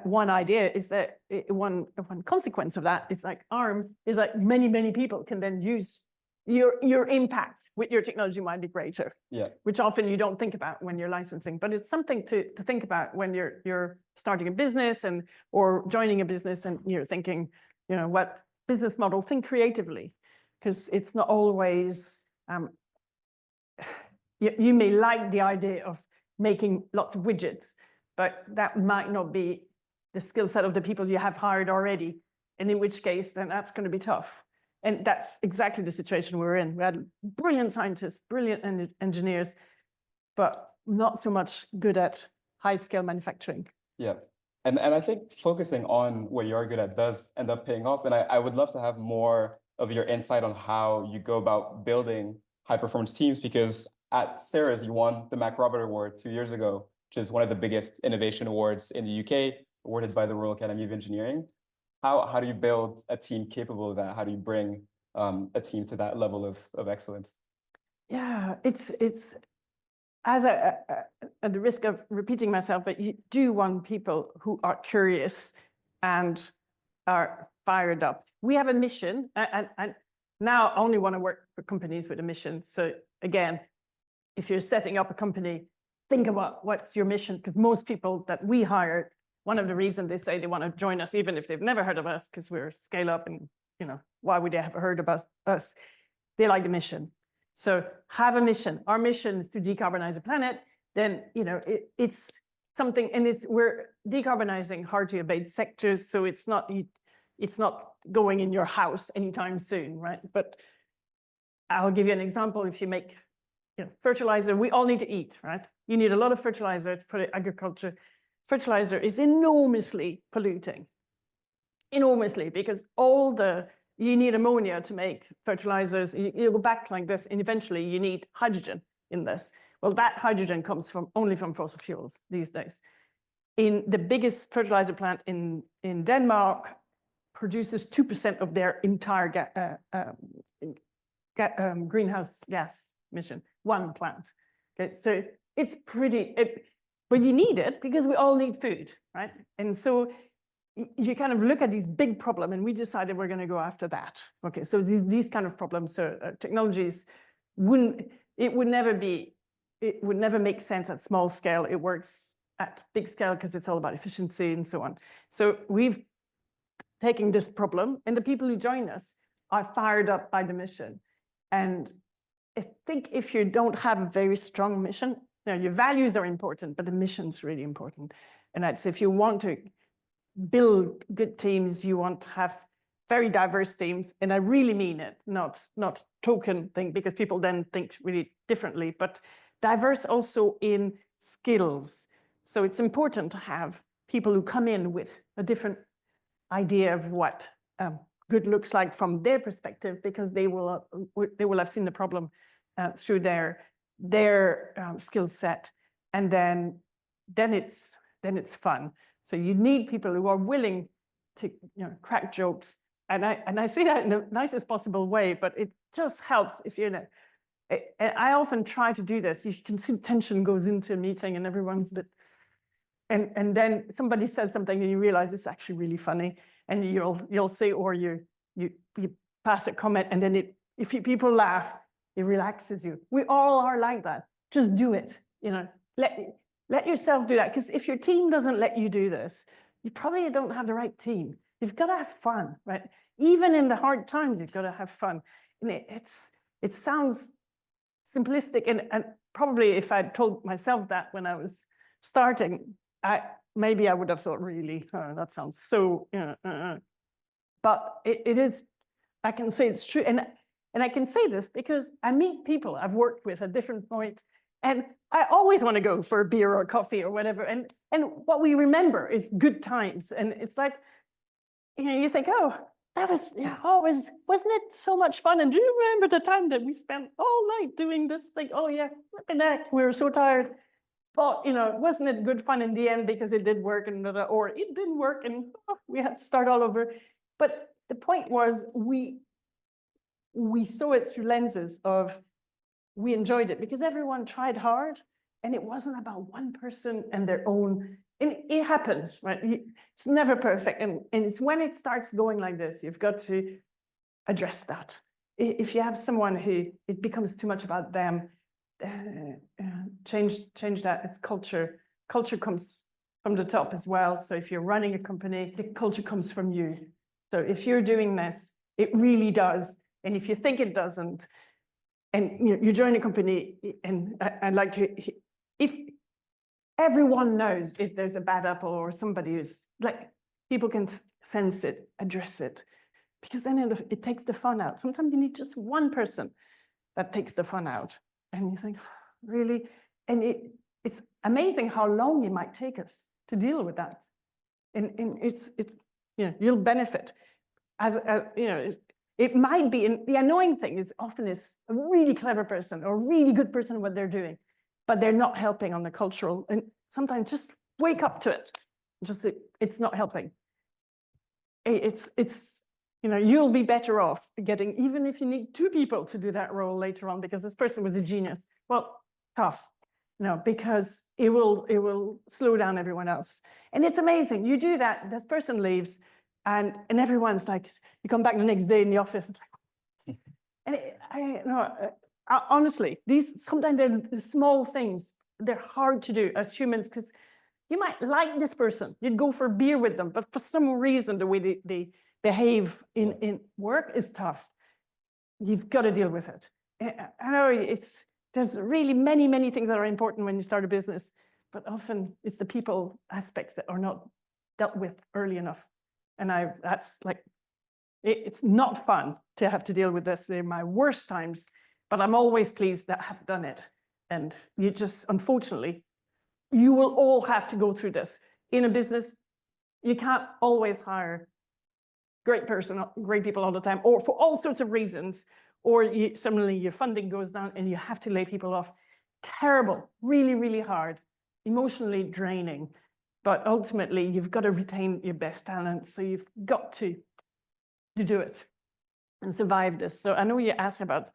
one idea is that one consequence of that is like ARM is like many people can then use your impact with your technology might be greater. Yeah. Which often you don't think about when you're licensing, but it's something to think about when you're starting a business or joining a business and you're thinking, what business model, think creatively, because it's not always, you may like the idea of making lots of widgets, but that might not be the skill set of the people you have hired already. And in which case, then that's going to be tough. And that's exactly the situation we're in. We had brilliant scientists, brilliant engineers, but not so much good at high-scale manufacturing. Yeah. And I think focusing on what you're good at does end up paying off. And I would love to have more of your insight on how you go about building high-performance teams, because at Ceres, you won the MacRobert Award 2 years ago, which is one of the biggest innovation awards in the UK, awarded by the Royal Academy of Engineering. How do you build a team capable of that? How do you bring a team to that level of excellence? Yeah, it's as at the risk of repeating myself, but you do want people who are curious and are fired up. We have a mission, and now I only want to work for companies with a mission. So again, if you're setting up a company, think about what's your mission, because most people that we hire, one of the reasons they say they want to join us, even if they've never heard of us, because we're scale up and, why would they have heard about us? They like the mission. So have a mission. Our mission is to decarbonize the planet. Then, it's something, and we're decarbonizing hard to abate sectors. So it's not going in your house anytime soon, right? But I'll give you an example. If you make fertilizer, we all need to eat, right? You need a lot of fertilizer for agriculture. Fertilizer is enormously polluting, enormously, because you need ammonia to make fertilizers. You go back like this, and eventually you need hydrogen in this. Well, that hydrogen comes only from fossil fuels these days. In the biggest fertilizer plant in Denmark, produces 2% of their entire greenhouse gas emission, one plant. Okay, so it's pretty. But you need it because we all need food, right? And so you kind of look at these big problems, and we decided we're going to go after that. Okay, so these kind of problems, technologies it would never make sense at small scale. It works at big scale because it's all about efficiency and so on. So we've taken this problem, and the people who join us are fired up by the mission. And I think if you don't have a very strong mission, your values are important, but the mission's really important. And I'd say if you want to build good teams, you want to have very diverse teams. And I really mean it, not token thing, because people then think really differently, but diverse also in skills. So it's important to have people who come in with a different idea of what good looks like from their perspective, because they will have seen the problem through their skill set, and then it's fun. So you need people who are willing to crack jokes, and I say that in the nicest possible way, but it just helps if I often try to do this. You can see tension goes into a meeting, and everyone's a bit, and then somebody says something, and you realize it's actually really funny, and you'll say, or you pass a comment, and then if people laugh, it relaxes you. We all are like that. Just do it. Let yourself do that. Because if your team doesn't let you do this, you probably don't have the right team. You've got to have fun, right? Even in the hard times, you've got to have fun. And it sounds simplistic, and probably if I'd told myself that when I was starting, maybe I would have thought, really, that sounds so. But it is. I can say it's true, and I can say this because I meet people I've worked with at different points, and I always want to go for a beer or a coffee or whatever. And what we remember is good times. And it's like, you think, oh, that was, wasn't it so much fun? And do you remember the time that we spent all night doing this thing? Oh yeah, flipping heck, we were so tired. But, wasn't it good fun in the end because it did work or it didn't work and we had to start all over. But the point was we saw it through lenses of, we enjoyed it because everyone tried hard and it wasn't about one person and their own. And it happens, right? It's never perfect. And it's when it starts going like this, you've got to address that. If you have someone who it becomes too much about them, change that. It's culture. Culture comes from the top as well. So if you're running a company, the culture comes from you. So if you're doing this, it really does. And if you think it doesn't, and you join a company, and I'd like to, if everyone knows if there's a bad apple or somebody who's like, people can sense it, address it, because then it takes the fun out. Sometimes you need just one person that takes the fun out. And you think, really? And it's amazing how long it might take us to deal with that. And it's you'll benefit. It might be, and the annoying thing is often is a really clever person or a really good person at what they're doing, but they're not helping on the cultural. And sometimes just wake up to it. It's not helping. You'll be better off getting, even if you need 2 people to do that role later on, because this person was a genius. Well, tough, because it will slow down everyone else. And it's amazing. You do that, this person leaves, and everyone's like, you come back the next day in the office, it's like, and honestly, sometimes they're the small things. They're hard to do as humans because you might like this person. You'd go for a beer with them, but for some reason, the way they behave in work is tough. You've got to deal with it. I know there's really many, many things that are important when you start a business, but often it's the people aspects that are not dealt with early enough. And that's like, it's not fun to have to deal with this. They're my worst times, but I'm always pleased that I have done it. And you just, unfortunately, you will all have to go through this. In a business, you can't always hire great people all the time, or for all sorts of reasons, or suddenly your funding goes down and you have to lay people off. Terrible, really, really hard, emotionally draining. But ultimately, you've got to retain your best talent. So you've got to do it and survive this. So I know you asked about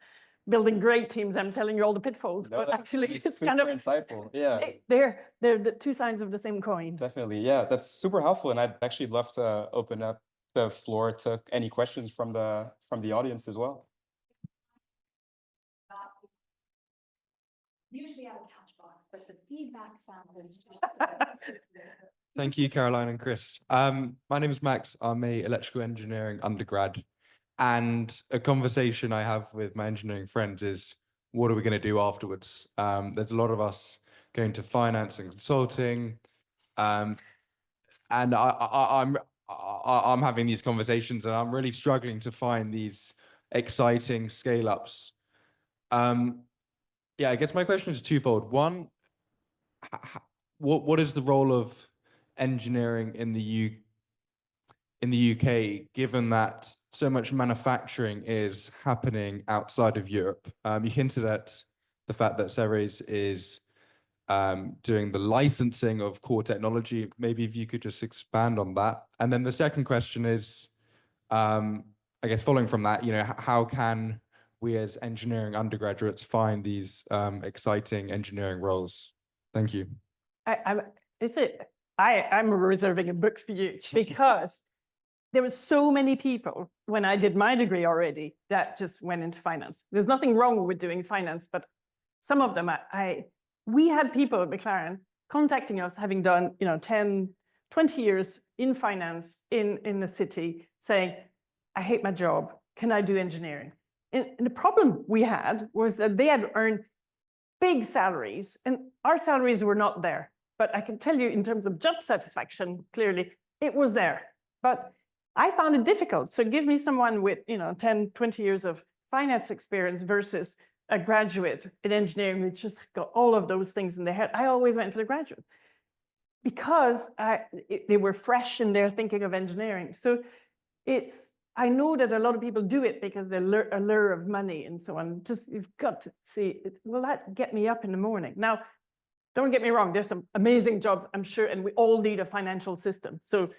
building great teams. I'm telling you all the pitfalls, No, but actually it's super kind of insightful. Yeah, they're the 2 sides of the same coin. definitely. Yeah, that's super helpful. And I'd actually love to open up the floor to any questions from the audience as well. Usually I have a catch box, but the feedback sounded. Thank you, Caroline and Chris. My name is Max. I'm a electrical engineering undergrad. And a conversation I have with my engineering friends is, what are we going to do afterwards? There's a lot of us going to finance and consulting. And I'm having these conversations and I'm really struggling to find these exciting scale-ups. Yeah, I guess my question is twofold. One, what is the role of engineering in the UK, given that so much manufacturing is happening outside of Europe? You hinted at the fact that Ceres is doing the licensing of core technology. Maybe if you could just expand on that. And then the second question is, I guess following from that, how can we as engineering undergraduates find these exciting engineering roles? Thank you. I'm reserving a book for you because there were so many people when I did my degree already that just went into finance. There's nothing wrong with doing finance, but some of them, we had people at McLaren contacting us having done 10, 20 years in finance in the city saying, I hate my job, can I do engineering? And the problem we had was that they had earned big salaries and our salaries were not there. But I can tell you in terms of job satisfaction, clearly it was there. But I found it difficult. So give me someone with 10, 20 years of finance experience versus a graduate in engineering who just got all of those things in their head. I always went for the graduate because they were fresh in their thinking of engineering. So it's I know that a lot of people do it because the allure of money and so on. Just, you've got to see, will that get me up in the morning? Now, don't get me wrong, there's some amazing jobs, I'm sure, and we all need a financial system. So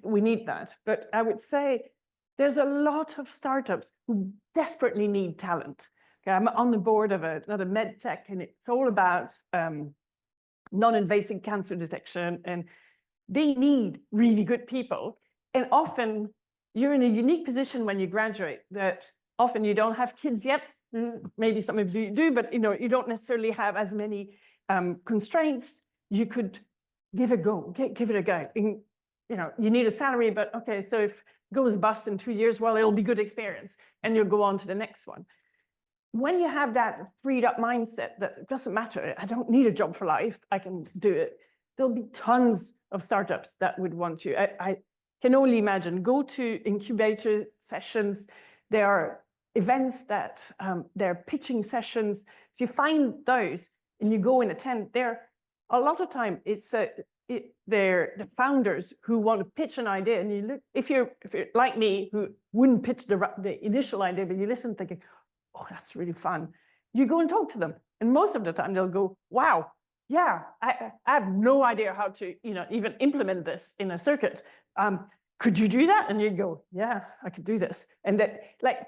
we need that. But I would say there's a lot of startups who desperately need talent. Okay, I'm on the board of another med tech, and it's all about non-invasive cancer detection, and they need really good people. And often you're in a unique position when you graduate that often you don't have kids yet. Maybe some of you do, but you don't necessarily have as many constraints. You could give it a go, give it a go. And, you need a salary, but okay, so if it goes bust in 2 years, well, it'll be good experience, and you'll go on to the next one. When you have that freed up mindset that it doesn't matter, I don't need a job for life, I can do it, there'll be tons of startups that would want you. I can only imagine, go to incubator sessions, there are events that, there are pitching sessions. If you find those and you go and attend, there, a lot of time they're the founders who want to pitch an idea, and you look, if you're like me, who wouldn't pitch the initial idea, but you listen thinking, oh, that's really fun. You go and talk to them, and most of the time they'll go, wow, yeah, I have no idea how to, even implement this in a circuit. Could you do that? And you go, yeah, I could do this. And that, like,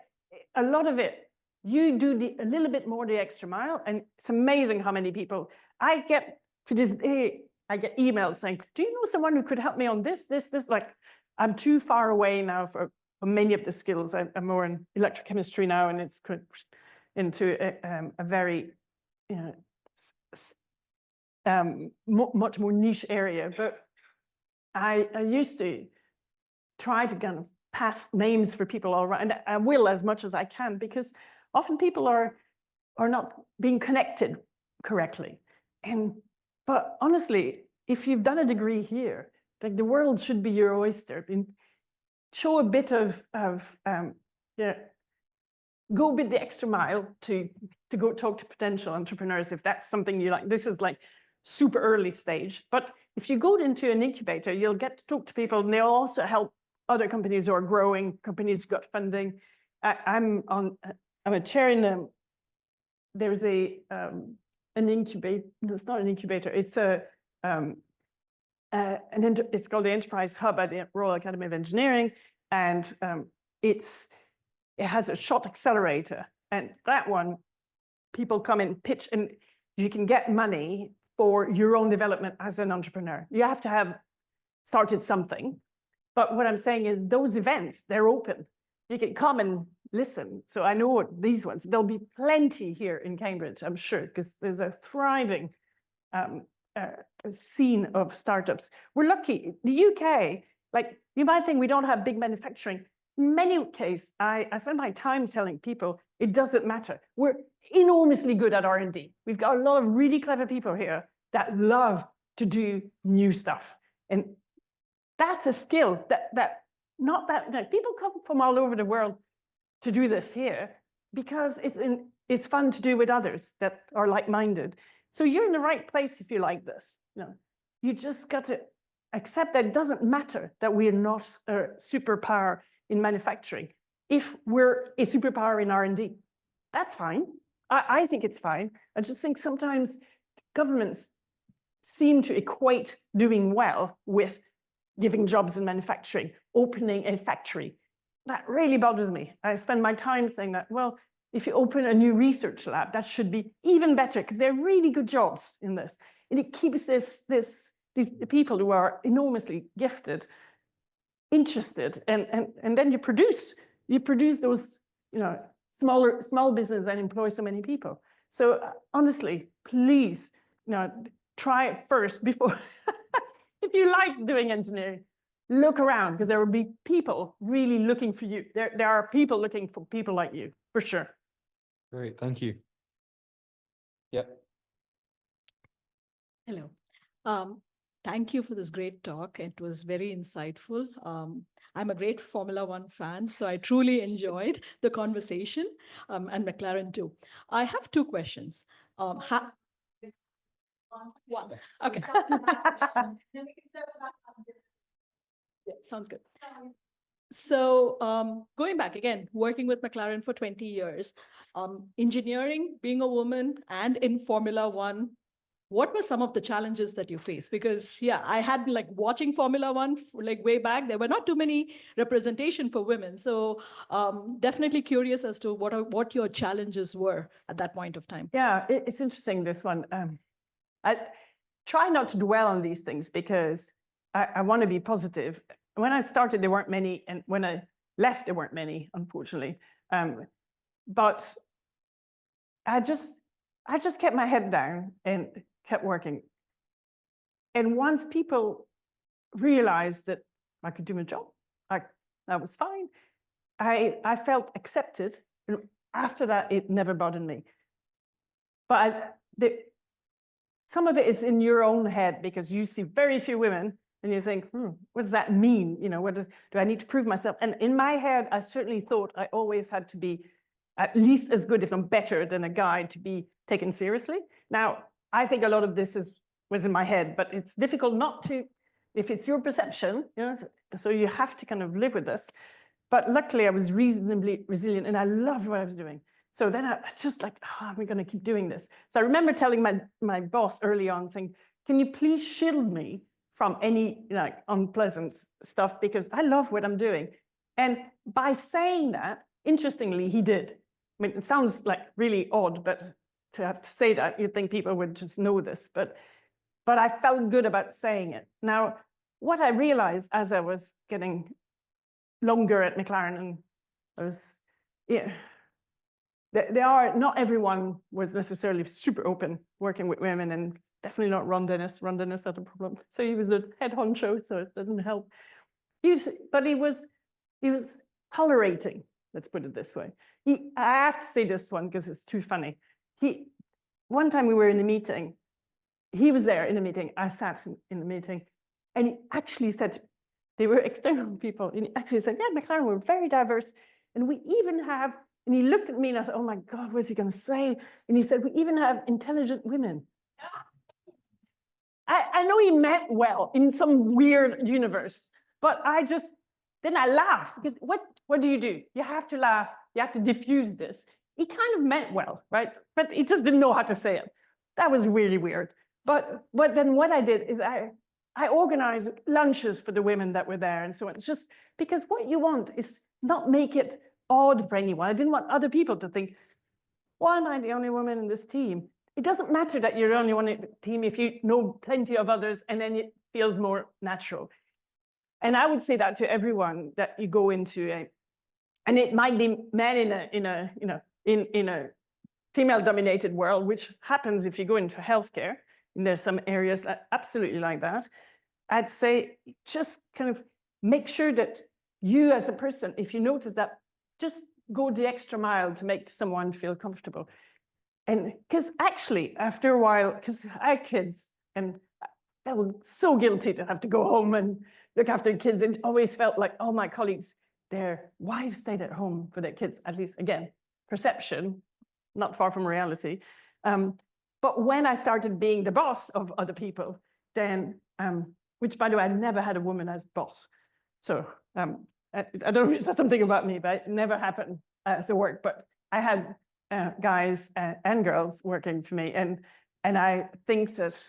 a lot of it, you do a little bit more the extra mile, and it's amazing how many people I get to this day. I get emails saying, do you know someone who could help me on this? Like, I'm too far away now for many of the skills. I'm more in electrochemistry now, and it's into a very, much more niche area. But I used to try to kind of pass names for people all around, and I will as much as I can, because often people are not being connected correctly. But honestly, if you've done a degree here, like, the world should be your oyster. Show a bit of go a bit the extra mile to go talk to potential entrepreneurs, if that's something you like. This is like super early stage, but if you go into an incubator, you'll get to talk to people, and they'll also help other companies who are growing, companies who got funding. I'm a chair in there's an incubator. No, it's not an incubator. It's it's called the Enterprise Hub at the Royal Academy of Engineering, and it has a shot accelerator, and that one, people come and pitch, and you can get money for your own development as an entrepreneur. You have to have started something, but what I'm saying is those events, they're open. You can come and listen. So I know these ones, there'll be plenty here in Cambridge, I'm sure, because there's a thriving scene of startups. We're lucky. The UK, like, you might think we don't have big manufacturing. In many cases, I spend my time telling people it doesn't matter. We're enormously good at R&D. We've got a lot of really clever people here that love to do new stuff. And that's a skill that people come from all over the world to do this here, because it's fun to do with others that are like-minded. So you're in the right place if you like this. You just got to accept that it doesn't matter that we're not a superpower in manufacturing. If we're a superpower in R&D, that's fine. I think it's fine. I just think sometimes governments seem to equate doing well with giving jobs in manufacturing, opening a factory. That really bothers me. I spend my time saying that, well, if you open a new research lab, that should be even better, because they're really good jobs in this. And it keeps these people who are enormously gifted interested, and then you produce those, small business and employ so many people. So honestly, please, try it first before. If you like doing engineering, look around, because there will be people really looking for you. There are people looking for people like you, for sure. Great, thank you. Yep. Hello. Thank you for this great talk. It was very insightful. I'm a great Formula One fan, so I truly enjoyed the conversation, and McLaren too. I have two questions. One. Okay. Yeah, sounds good. So going back again, working with McLaren for 20 years, engineering, being a woman, and in Formula One, what were some of the challenges that you faced? Because yeah, I had like watching Formula One like way back, there were not too many representation for women. So definitely curious as to what your challenges were at that point of time. Yeah, it's interesting, this one. I try not to dwell on these things because I want to be positive. When I started, there weren't many, and when I left, there weren't many, unfortunately. But I just kept my head down and kept working. And once people realized that I could do my job, that was fine. I felt accepted. And after that, it never bothered me. But some of it is in your own head because you see very few women and you think, what does that mean? You know, do I need to prove myself? And in my head, I certainly thought I always had to be at least as good, if not better, than a guy to be taken seriously. Now, I think a lot of this was in my head, but it's difficult not to, if it's your perception, you know, so you have to kind of live with this. But luckily, I was reasonably resilient and I loved what I was doing. So then I just like, we're going to keep doing this. So I remember telling my boss early on, saying, can you please shield me from any like unpleasant stuff, because I love what I'm doing. And by saying that, interestingly, he did. I mean, it sounds like really odd, but to have to say that, you'd think people would just know this, but I felt good about saying it. Now, what I realized as I was getting longer at McLaren, and I was, yeah, not everyone was necessarily super open working with women, and definitely not Ron Dennis. Ron Dennis had a problem. So he was the head honcho, so it didn't help. But he was tolerating, let's put it this way. I have to say this one because it's too funny. One time we were in a meeting, he was there in a meeting, I sat in the meeting, and he actually said, they were external people, and he actually said, yeah, McLaren, we're very diverse, and we even have, and he looked at me and I said, oh my God, what's he going to say? And he said, we even have intelligent women. I know he meant well in some weird universe, but then I laughed, because what do? You have to laugh, you have to diffuse this. He kind of meant well, right? But he just didn't know how to say it. That was really weird. But then what I did is I organized lunches for the women that were there and so on. It's just because what you want is not make it odd for anyone. I didn't want other people to think, why am I the only woman in this team? It doesn't matter that you're the only one in the team if you know plenty of others, and then it feels more natural. And I would say that to everyone that you go into and it might be men in a female-dominated world, which happens if you go into healthcare. And there's some areas that absolutely like that. I'd say just kind of make sure that you as a person, if you notice that, just go the extra mile to make someone feel comfortable. And because actually, after a while, because I had kids, and I felt so guilty to have to go home and look after kids. It always felt like all my colleagues, their wives stayed at home for their kids, at least, again, perception, not far from reality. But when I started being the boss of other people, then, which by the way, I never had a woman as boss. So I don't know if it says something about me, but it never happened as a work. But I had guys and girls working for me. And I think that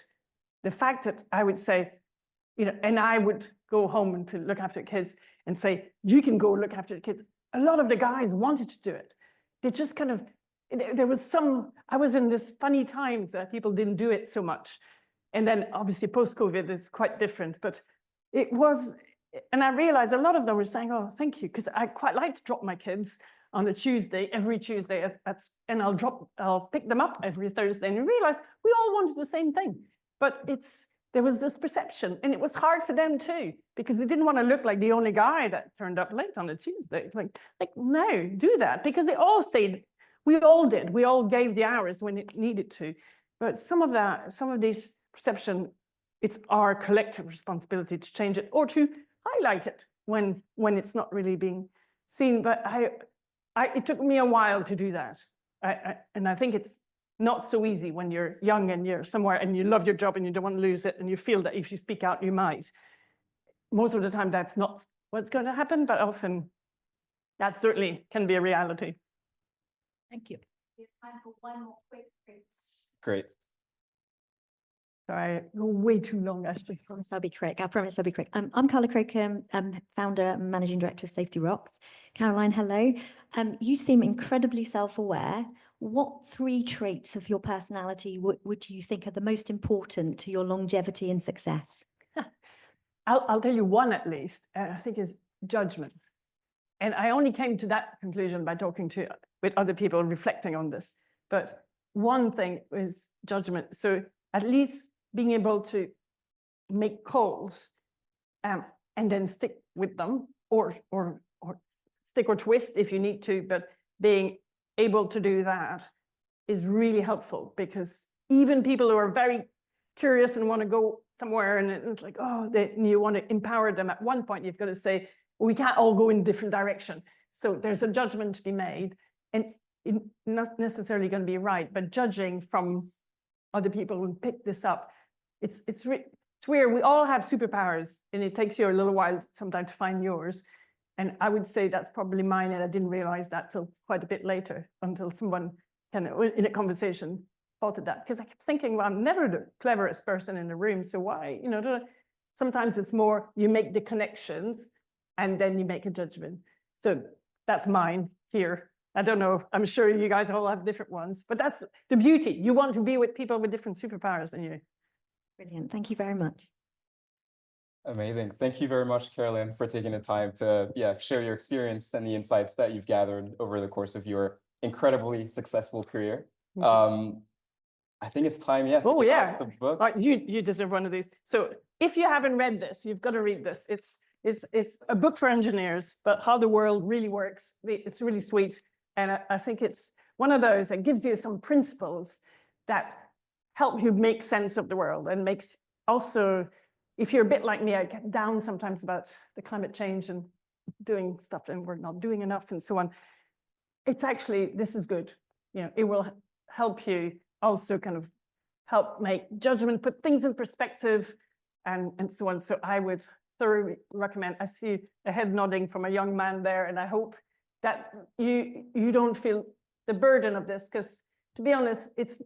the fact that I would say, and I would go home and to look after kids and say, you can go look after the kids. A lot of the guys wanted to do it. They just kind of, there was I was in this funny times that people didn't do it so much. And then obviously post-COVID, it's quite different, but it was, and I realized a lot of them were saying, oh, thank you, because I quite like to drop my kids on a Tuesday, every Tuesday, and I'll pick them up every Thursday. And you realize we all wanted the same thing, but there was this perception, and it was hard for them too, because they didn't want to look like the only guy that turned up late on a Tuesday. Like no, do that, because they all stayed. We all did. We all gave the hours when it needed to. But some of these perception, it's our collective responsibility to change it or to highlight it when it's not really being seen. But it took me a while to do that. And I think it's not so easy when you're young and you're somewhere and you love your job and you don't want to lose it and you feel that if you speak out, you might. Most of the time, that's not what's going to happen, but often that certainly can be a reality. Thank you. We have time for one more quick. Great. Sorry, way too long, actually. I promise I'll be quick. I promise I'll be quick. I'm Carla Crocombe, founder and managing director of Safety Rocks. Caroline, hello. You seem incredibly self-aware. What 3 traits of your personality would you think are the most important to your longevity and success? I'll tell you one at least, and I think is judgment. And I only came to that conclusion by talking with other people, reflecting on this. But one thing is judgment. So at least being able to make calls and then stick with them, or stick or twist if you need to, but being able to do that is really helpful, because even people who are very curious and want to go somewhere, and it's like, oh, you want to empower them, at one point you've got to say, we can't all go in different direction. So there's a judgment to be made, and it's not necessarily going to be right, but judging from other people who pick this up, it's weird. We all have superpowers, and it takes you a little while sometimes to find yours. And I would say that's probably mine, and I didn't realize that till quite a bit later, until someone kind of in a conversation spotted that. Because I kept thinking, well, I'm never the cleverest person in the room, so why? Sometimes it's more you make the connections and then you make a judgment. So that's mine here. I don't know, I'm sure you guys all have different ones, but that's the beauty. You want to be with people with different superpowers than you. Brilliant. Thank you very much. Amazing. Thank you very much, Carolyn, for taking the time to share your experience and the insights that you've gathered over the course of your incredibly successful career. I think it's time, to Oh, get yeah. out the books. Right, you deserve one of these. So if you haven't read this, you've got to read this. It's a book for engineers, but how the world really works. It's really sweet. And I think it's one of those that gives you some principles that help you make sense of the world, and makes also, if you're a bit like me, I get down sometimes about the climate change and doing stuff and we're not doing enough and so on. It's actually, this is good. It will help you also kind of help make judgment, put things in perspective, and so on. So I would thoroughly recommend. I see a head nodding from a young man there, and I hope that you don't feel the burden of this, because to be honest, it's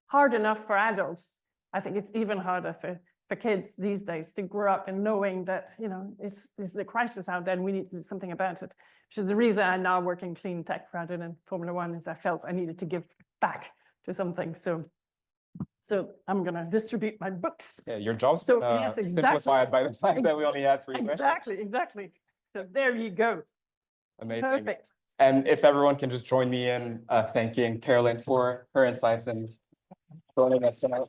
hard enough for adults. I think it's even harder for kids these days to grow up and knowing that, it's a crisis out there and we need to do something about it. Which is the reason I now work in clean tech rather than Formula One, is I felt I needed to give back to something. So I'm going to distribute my books. Yeah, your job's So, been yes, exactly. simplified by the fact that we only had 3 questions. Exactly. So there you go. Amazing. Perfect. And if everyone can just join me in thanking Carolyn for her insights and joining us tonight.